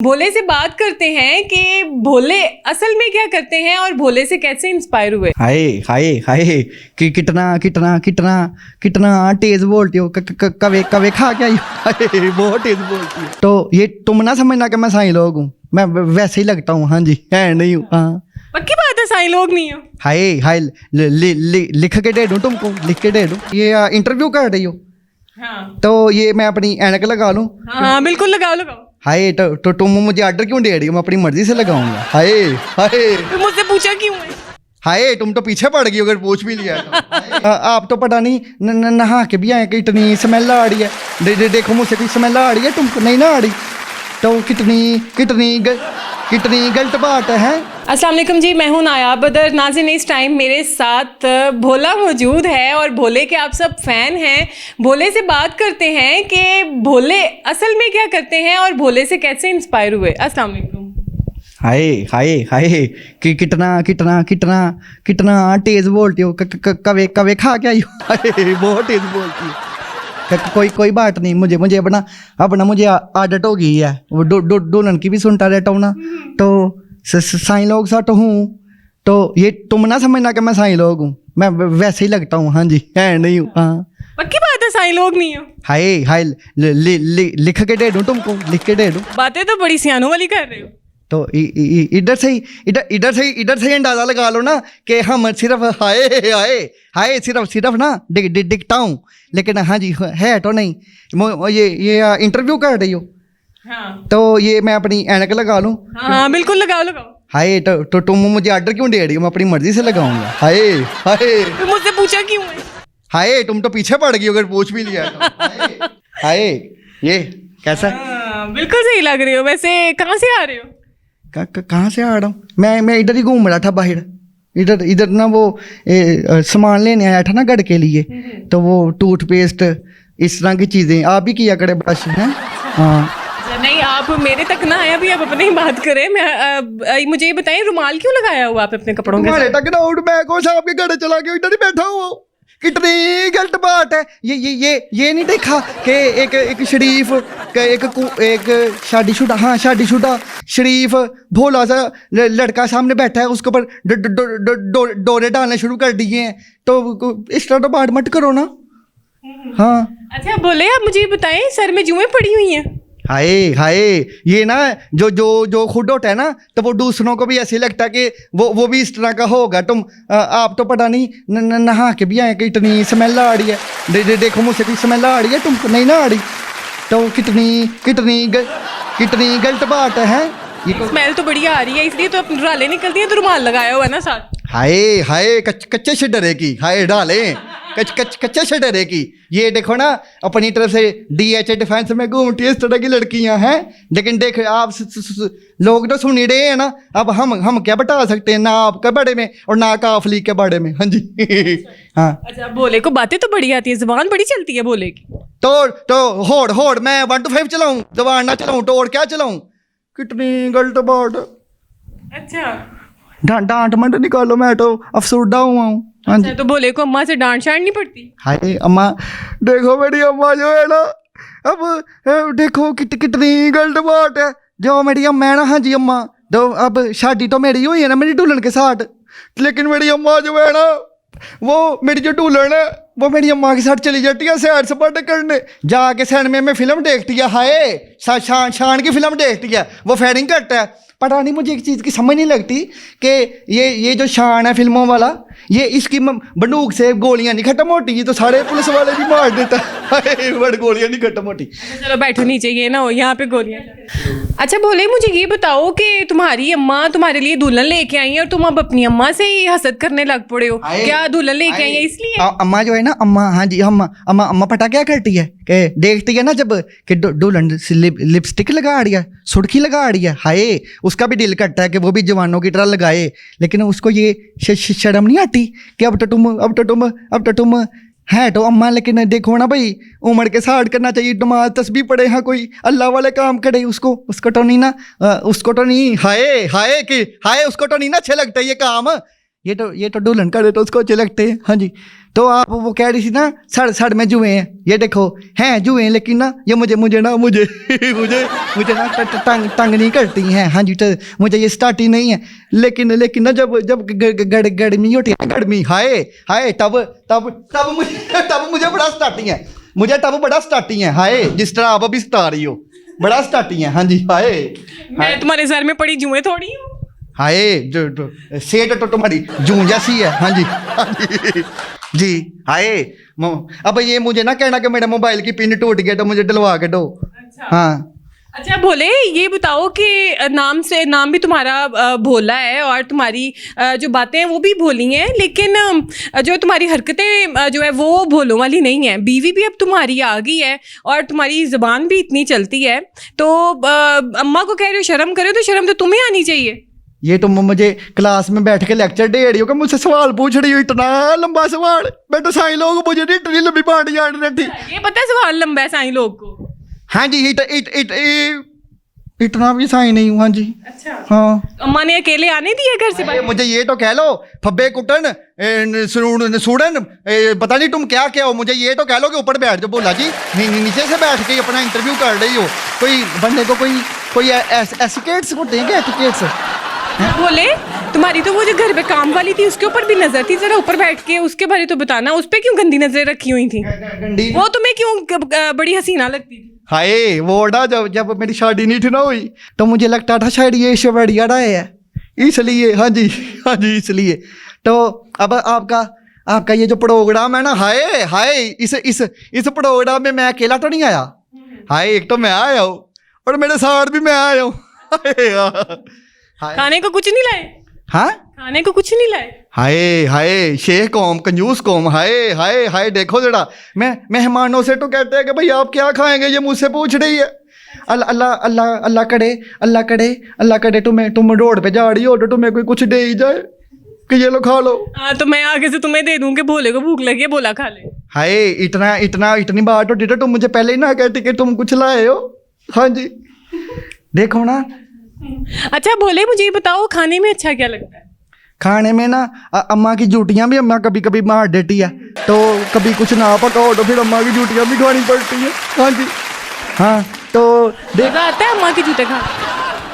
भोले से बात करते हैं कि भोले असल में क्या करते हैं और भोले से कैसे इंस्पायर हुए। हाय हाय हाय कि कितना कितना कितना कितना तेज बोलती हो कवे कवे खा क्या हाय बहुत तेज बोलती हो। तो ये तुम ना समझना कि मैं साईं लोग हूँ, मैं वैसे ही लगता हूँ। हाँ जी, है नहीं हूँ। हाँ पक्की बात है, साईं लोग नहीं हो। हाय हाय लिख के दे दूँ तुमको, लिख के दे दूँ। ये इंटरव्यू कर रही हो हाँ तो ये मैं अपनी ऐनक लगा लूँ। हाँ बिल्कुल लगाओ लगाओ। हाय तो तुम मुझे ऑर्डर क्यों दे रही हो? मैं अपनी मर्जी से लगाऊंगा। हाय हाय तो मुझसे पूछा क्यों है? हाय तुम तो पीछे पड़ गई अगर पूछ भी लिया तो। आप तो पता नहीं नहा के भी आए कि इतनी स्मेल आ रही है। देखो मुझसे भी स्मेल आ रही है, तुमको नहीं ना आ रही? तो कितनी कितनी कितनी गलत बात है। अस्सलाम वालेकुम जी, मैं हूं नायाब बदर। नाज़रीन, इस टाइम मेरे साथ भोला मौजूद है और भोले के आप सब फैन हैं। भोले से बात करते हैं कि भोले असल में क्या करते हैं और भोले से कैसे इंस्पायर हुए। अस्सलाम वालेकुम। हाय हाय हाय कि कितना कितना कितना कितना तेज बोलती हो कवे कवे खा क्या हाय बहुत तेज बोलती हो। कोई बात नहीं, मुझे अपना मुझे आदत हो गई है। वो दुल्हन की भी सुनता रहता हूँ ना, तो साईं लोग सा तो हूँ। तो ये तुम ना समझना कि मैं साईं लोग हूँ, मैं वैसे ही लगता हूँ। हाँ जी, है नहीं हूँ। हाँ पक्की बात है, साईं लोग नहीं हो। हाय हाय लिख के दे दूँ तुमको, लिख के दे दूँ। बातें तो बड़ी सियानों वाली कर रहे हो। तो इधर से ही अंदाजा लगा लो ना कि हम सिर्फ हाय हाय हाय सिर्फ ना दिखता हूँ, लेकिन हाँ जी है तो नहीं। ये इंटरव्यू कर रही हो हाँ तो ये मैं अपनी ऐनक लगा लूँ। हाँ बिल्कुल लगाओ लगाओ। हाय तो तुम मुझे ऑर्डर क्यों दे रही हो? मैं अपनी मर्जी से लगाऊंगा। हाय हाय तो मुझसे पूछा क्यों है? हाय तुम तो पीछे पड़ गई अगर पूछ भी लिया तो। हाय ये कैसा? बिल्कुल सही लग रही हो। वैसे कहाँ से आ रहे हो? कहाँ से आ रहा हूँ मैं इधर ही घूम रहा था बाहर। इधर ना वो सामान लेने आया था ना घर के लिए, तो वो टूथपेस्ट इस तरह की चीज़ें आप भी किया करे, ब्रश हैं। हाँ नहीं, आप मेरे तक ना आए, अभी आप अपनी ही बात करें। मैं मुझे ये बताएं, रुमाल क्यों लगाया हुआ आप अपने कपड़ों के तुम्हारे साथ? तक ना उठ, मैं कौन सा आपके घर चला गया, इधर ही बैठा हुआ। कितनी गलत बात है ये नहीं देखा कि एक शरीफ एक शादीशुदा शरीफ भोला सा लड़का सामने बैठा है, उसके ऊपर डोरे डालने शुरू कर दिए हैं। तो इस तरह तो बात मत करो ना। हाँ अच्छा बोले, आप मुझे ये बताएं, सर में जुएं पड़ी हुई हैं? हाय हाय ये ना जो खुद होता है ना, तो वो दूसरों को भी ऐसे लगता है कि वो भी इस तरह का होगा। तुम आप तो पता नहीं नहा के भी आए कि इतनी स्मेल आ रही है। देखो मुझसे भी स्मेल आ रही है, तुमको नहीं ना आ रही? तो कितनी कितनी कितनी गलत बात है। ये तो स्मेल तो बढ़िया आ रही है, इसलिए तो अपनी रालें निकलती हैं, तो रुमाल लगाया हुआ है ना साथ। हाय हाय कच्चे से डरेगी। हाय डाले कच्चे से डरेगी। ये देखो ना, अपनी तरफ से DHA डिफेंस में घूमती है इस तरह की लड़कियां हैं, लेकिन देख आप लोग तो सुन ही रहे हैं ना। अब हम क्या बता सकते हैं, ना आपके बारे में और ना काफली के बारे में। हाँ जी हाँ। अच्छा, भोले को बातें तो बड़ी आती है, जुबान बड़ी चलती है भोले की। तो होड़ मैं 1 to 5 चलाऊं, जवान ना चलाऊं तो और क्या चलाऊं? कितनी गलत बात। अच्छा डांट मत निकालो, मैं तो अफसरदा हुआ हूँ। हाँ जी। अच्छा, तो भोले को अम्मा से डांट शांट नहीं पड़ती? हाय अम्मा, देखो मेरी अम्मा जो है ना, अब देखो कितनी गलत बात है। जो मेरी अम्मा है ना, हाँ जी अम्मा, तो अब शादी तो मेरी हुई है ना मेरी दुल्हन के साथ, लेकिन मेरी अम्मा जो है ना, वो मेरी जो दुल्हन है वो मेरी अम्मा के साथ चली जाती है सैर सपाटे करने, जाके सिनेमा में फिल्म देखती है। हाय शान की फिल्म देखती है, वो फायरिंग करता है। पता नहीं, मुझे एक चीज़ की समझ नहीं लगती कि ये जो शान है फिल्मों वाला, ये इसकी बंदूक से गोलियां नहीं खत्म होती, ये तो सारे पुलिस वाले भी मार देता है। बड़ गोलियां नहीं खत्म होती। चलो बैठो नीचे, ये ना हो यहाँ पे गोलियां। अच्छा भोले, मुझे ये बताओ कि तुम्हारी अम्मा तुम्हारे लिए दुल्हन लेके आई है और तुम अब अपनी अम्मा से ही हसद करने लग पड़े हो। क्या दुल्हन लेके आई है इसलिए? अम्मा जो है ना, अम्मा, हाँ जी अम्मा पता क्या करती है कि देखती है ना जब कि दुल्हन लिपस्टिक लगा रही है, सुर्खी लगा रही है, हाय उसका भी दिल करता है कि वो भी जवानों की तरह लगाए, लेकिन उसको ये शर्म नहीं आती कि अब तो तुम है तो अम्मा, लेकिन देखो ना भाई, उम्र के साथ करना चाहिए। नमाज तस्बीह पढ़े, हाँ कोई अल्लाह वाले काम करे, उसको तो नहीं ना, उसको तो नहीं। हाय उसको तो नहीं ना अच्छे लगते ये काम। ये तो दुल्हन करे तो उसको अच्छे लगते हैं। हाँ जी, तो आप वो कह रही थी ना सड़ में जुए हैं, ये देखो हैं जुए हैं, लेकिन ना ये मुझे मुझे ना तंग नहीं करती हैं। हाँ जी, तो मुझे ये स्टार्टिंग नहीं है, लेकिन ना जब गर्मी होती है, गर्मी हाय हाय तब मुझे बड़ा स्टार्टिंग है, मुझे तब बड़ा स्टार्टिंग है हाय, जिस तरह आप अभी सता रही हो, बड़ा स्टार्टिंग है। हाँ जी हाय, मैं तुम्हारे सर में पड़ी जुएं थोड़ी हूँ। हाय जो सेठ तो तुम्हारी जूं जैसी है। हाँ जी हाँ जी जी हाय। अब ये मुझे ना कहना कि मेरा मोबाइल की पिन टूट गया तो मुझे डलवा के दो। अच्छा हाँ अच्छा, भोले ये बताओ कि नाम भी तुम्हारा भोला है और तुम्हारी जो बातें हैं वो भी भोली हैं, लेकिन जो तुम्हारी हरकतें जो है वो भोलों वाली नहीं है। बीवी भी अब तुम्हारी आ गई है और तुम्हारी ज़बान भी इतनी चलती है, तो अम्मा को कह रहे हो शर्म करो, तो शर्म तो तुम्हें आनी चाहिए। ये तुम मुझे क्लास में बैठ के लेक्चर दे रही हो कि मुझसे सवाल पूछ रही हो, इतना लंबा सवाल। मैं तो साई लोग मुझे नहीं इतनी लंबी पार्टी जान रही थी। ये पता है सवाल लंबा है साईं लोग को। हाँ जी इतना भी साई नहीं हूँ। हाँ जी अच्छा हाँ। अम्मा ने अकेले आने दिए घर से बाहर? मुझे ये तो कह लो फब्बे कुटन सूडन पता नहीं तुम क्या क्या हो, मुझे ये तो कह लो कि ऊपर बैठ जाओ। बोला जी नीचे से बैठ के अपना इंटरव्यू कर रही हो। कोई बंदे को कोई एसिकेट्स होते हैं क्या, एटिकेट्स? बोले तुम्हारी तो वो जो घर पे काम वाली थी उसके ऊपर भी नजर थी, जरा ऊपर बैठ के उसके बारे तो बताना, उस पे क्यों गंदी नजरें रखी हुई थी? वो तुम्हें क्यों बड़ी हसीना लगती थी? हाय वो ना जब मेरी शादी नहीं थी ना हुई तो मुझे लगता था शायद ये बढ़िया रहा है, इसलिए। हाँ जी इसलिए। तो अब आपका ये जो प्रोग्राम है ना, हाय हाय इस प्रोग्राम में मैं अकेला तो नहीं आया। हाय एक तो मैं आया हूँ और मेरे साथ भी मैं आया हूँ। खाने को कुछ नहीं लाए? हाँ खाने को कुछ नहीं लाए? हाय हाय शेख कौम कंजूस कौम, हाय हाय हाय। देखो जरा मैं मेहमानों से तो कहते हैं कि भाई आप क्या खाएंगे, ये मुझसे पूछ रही है। अल्लाह करे तुम रोड पे जा रही हो तो तुम्हें कोई कुछ दे ही जाए कि ये लो खा लो। हाँ तो मैं आगे से तुम्हें दे दूं कि भोले को भूख लगी है, भोला खा ले। हाय इतनी बात होती तो तुम मुझे पहले ही ना कहती कि तुम कुछ लाए हो। हाँ जी देखो ना। अच्छा भोले मुझे ये बताओ खाने में अच्छा क्या लगता है? खाने में ना अम्मा की जूटियाँ भी अम्मा कभी कभी मार देती है, तो कभी कुछ ना पकाओ तो फिर अम्मा की जूटियाँ भी खानी पड़ती है। हाँ जी हाँ। तो मजा आता है अम्मा के जूते खा?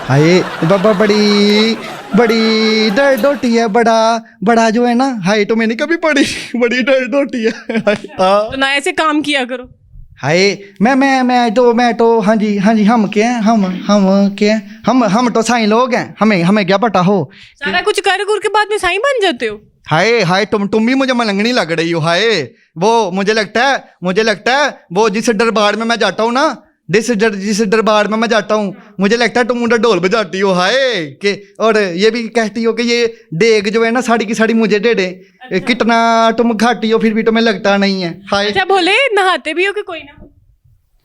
हाय बाबा बड़ी दर्द होती है, बड़ा जो है ना। हाय तो मैंने कभी पड़ी, बड़ी दर्द होती है। तो ना ऐसे काम किया करो। हाय मैं तो हाँ जी हम क्या हैं, हम तो साईं लोग हैं, हमें क्या पता हो। सारा कुछ कर के बाद में साईं बन जाते हो? हाय तुम भी मुझे मलंगनी लग रही हो। हाय वो मुझे लगता है वो जिस दरबार में मैं जाता हूँ ना, जिस दरबार में मैं जाता हूँ, मुझे लगता है तुम उधर ढोल बजाती हो। हाय के और ये भी कहती हो कि ये देग जो है ना साड़ी की साड़ी मुझे दे दे। अच्छा। कितना तुम खाती हो फिर भी तुम्हें लगता नहीं है। हाय अच्छा भोले नहाते भी हो कि कोई ना?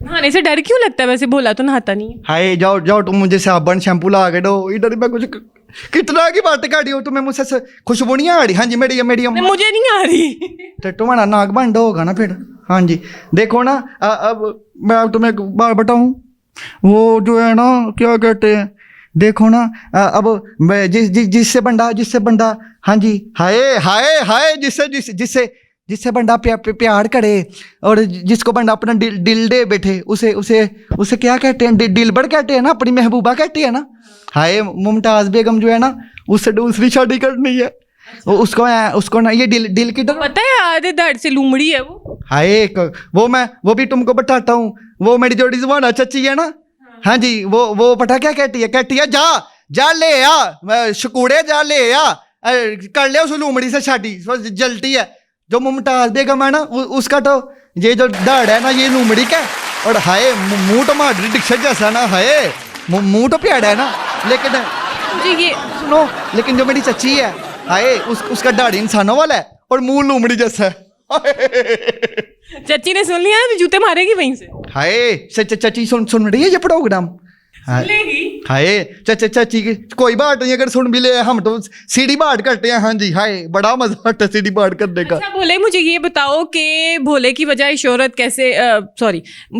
नहाने से डर क्यों लगता है? वैसे भोला तो नहाता नहीं है। हाय जाओ तुम मुझे साबुन शैम्पू ला के दो। इधर मैं कुछ कितना की बातें कर रही हो, तुम्हें मुझसे खुशबू नहीं आ रही? हाँ जी मेरी मुझे नहीं आ रही। तो तुम्हारा नाक बंद होगा ना फिर। हाँ जी देखो ना अब मैं तुम्हें एक बार बताऊँ, वो जो है ना क्या कहते हैं, देखो ना अब जिससे बंदा हाँ जी हाय जिससे बंदा प्यार करे और जिसको बंदा अपना दिल दे बैठे, उसे क्या कहते हैं? दिलबर कहते हैं ना, अपनी महबूबा कहते हैं ना। हाय मुमताज बेगम जो है ना उससे दूसरी शादी करनी है। उसको ना ये दिल की पता है आधे दर्द से लूमड़ी है वो। हाय वो भी तुमको बताता हूँ। वो मेरी जो रिजवाना चची है ना, हाँ जी वो पता क्या कहती है? जा ले आ शकूड़े, जा ले आ कर ले उस लूमड़ी से शादी, जलती है। जो मुमताज बेगम है ना उसका तो ये जो दर्द है ना ये लूमड़ी का। और हाय मुंह तो मार डिक्शा जैसा ना, हाय मुंह तो प्यारा है ना, लेकिन जी ये सुनो, लेकिन जो मेरी चची है हाय उसका दाढ़ी इंसानों वाला है और मुंह लूमड़ी जैसा है। चची ने सुन लिया तो जूते मारेगी वहीं से। हाय चची सुन रही है ये प्रोग्राम? हाय चची की कोई बात नहीं, अगर सुन भी ले हम तो सीढ़ी बात करते हैं। हाँ जी हाय बड़ा मजा आता है सीढ़ी बात करने का। अच्छा भोले मुझे ये बताओ कि भोले की वजह शोहरत कैसे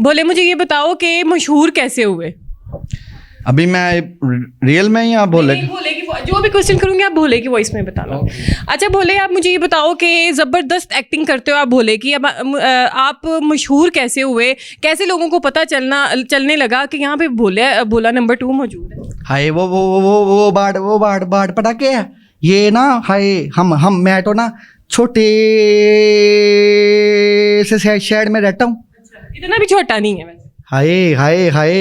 भोले मुझे ये बताओ कि मशहूर कैसे हुए? अभी मैं रियल में ही आप भोले की जो भी क्वेश्चन करूंगी आप भोले की वॉइस में बताना। अच्छा भोले, आप मुझे ये बताओ कि ज़बरदस्त एक्टिंग करते हो आप भोले की। अब आप मशहूर कैसे हुए, कैसे लोगों को पता चलने लगा कि यहाँ पे भोला नंबर 2 मौजूद है? हाय वो बाढ़ पता क्या है ये ना। हाय हम मैं तो ना छोटे से शहर में रहता हूँ। इतना भी छोटा नहीं है वैसे। हाय हाय हाय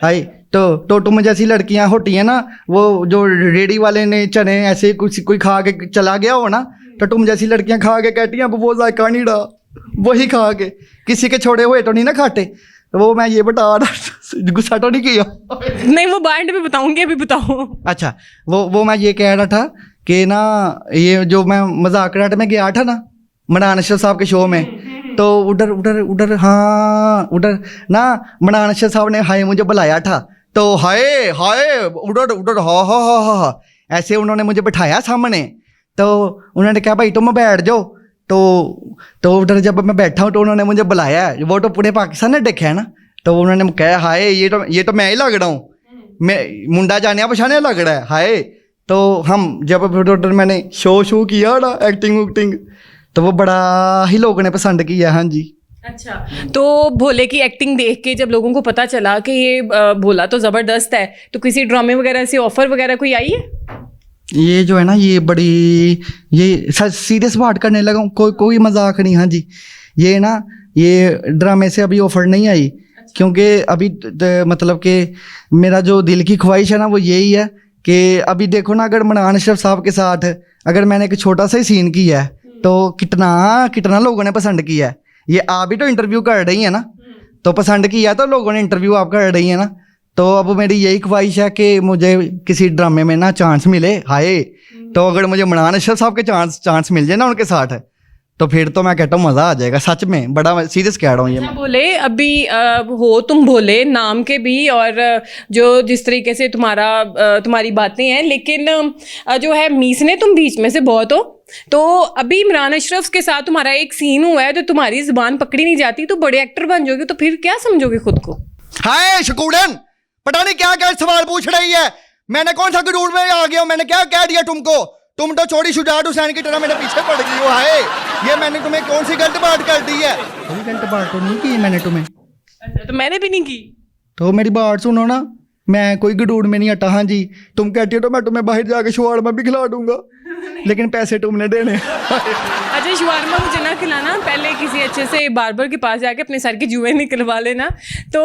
हाय तो तुम जैसी लड़कियां होती हैं ना, वो जो रेडी वाले ने चने ऐसे कुछ कोई खा के चला गया हो ना, तो तुम जैसी लड़कियां खा के कहती हैं वो जायका नहीं रहा, वही खा के किसी के छोड़े हुए तो नहीं ना खाते। तो वो मैं ये बता रहा, गुस्सा तो नहीं किया? नहीं, वो बाइंड में बताऊंगी, अभी बताओ। अच्छा वो मैं ये कह रहा था कि ना, ये जो मैं मजाक में गया था ना मनान अशरफ साहब के शो में, तो उधर ना मनान अशरफ साहब ने हाय मुझे बुलाया था, तो हाय हाय उधर हा ऐसे उन्होंने मुझे बिठाया सामने, तो उन्होंने कहा भाई तुम बैठ जाओ, तो उधर जब मैं बैठा हूँ तो उन्होंने मुझे बुलाया, वो तो पूरे पाकिस्तान ने देखा है ना, तो उन्होंने कहा हाय ये तो मैं ही लग रहा हूँ, मैं मुंडा जाने पछाने लग रहा है हाय। तो हम जब उधर मैंने शो किया ना एक्टिंग, तो वो बड़ा ही लोगों ने पसंद किया। हाँ जी। अच्छा, तो भोले की एक्टिंग देख के जब लोगों को पता चला कि ये भोला तो ज़बरदस्त है, तो किसी ड्रामे वगैरह से ऑफर वगैरह कोई आई है? ये जो है ना, ये बड़ी ये सीरियस बात करने लगा हूँ, कोई मजाक नहीं। हाँ जी, ये ना ये ड्रामे से अभी ऑफर नहीं आई। अच्छा। क्योंकि अभी मतलब कि मेरा जो दिल की ख्वाहिश है ना वो यही है कि अभी देखो ना, अगर मनान अशरफ साहब के साथ अगर मैंने एक छोटा सा ही सीन किया है तो कितना लोगों ने पसंद किया है। ये आप भी तो इंटरव्यू कर रही है ना, तो पसंद किया तो लोगों ने इंटरव्यू आप कर रही है ना, तो अब मेरी यही ख्वाहिश है कि मुझे किसी ड्रामे में ना चांस मिले। हाय, तो अगर मुझे मनान अशरफ साहब के चांस मिल जाए ना उनके साथ, तो फिर तो मैं कहता हूँ मज़ा आ जाएगा। सच में बड़ा सीरियस कह रहा हूँ ये मैं। बोले अभी हो तुम भोले नाम के भी, और जो जिस तरीके से तुम्हारी बातें हैं, लेकिन जो है मीसने तुम बीच में से बहुत हो। तो अभी इमरान अशरफ के साथ तुम्हारा एक सीन हुआ है, तो तुम्हारी जुबान पकड़ी नहीं जाती, तो बड़े एक्टर बन जाओगे, तो फिर क्या समझोगे खुद को? हाय शकूडन, पता नहीं क्या सवाल पूछ रही है। मैंने कौन सा गरूर में आ गया हूँ? मैंने क्या कह दिया तुमको? तुम तो छोटी शुजात हुसैन की तरह मेरे पीछे पड़ गई हो। हाय, ये मैंने तुम्हें कौन सी गलत बात कर दी है? कोई गलत बात तो नहीं की मैंने तुम्हें। अच्छा, तो मैंने भी नहीं की। तो मेरी बात सुनो ना, मैं कोई गडूर में नहीं हटा। हाँ जी, तुम कहती हो तो मैं तुम्हें बाहर जाके शवारमा भी खिला दूंगा, लेकिन पैसे तुमने देने। अच्छा, शवारमा मुझे ना खिलाना, पहले किसी अच्छे से बार्बर के पास जाके अपने सर के जुए निकलवा लेना। तो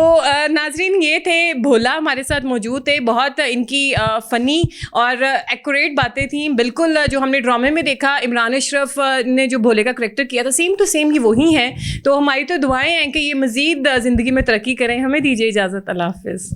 नाजरीन, ये थे भोला हमारे साथ मौजूद थे। बहुत इनकी फ़नी और एक्यूरेट बातें थी, बिल्कुल जो हमने ड्रामे में देखा इमरान अशरफ ने जो भोले का करैक्टर किया था, सेम टू सेम ये वही हैं। तो हमारी तो दुआएं हैं कि ये मज़ीद ज़िंदगी में तरक्की करें। हमें दीजिए इजाज़त, अल्लाह हाफ़िज़।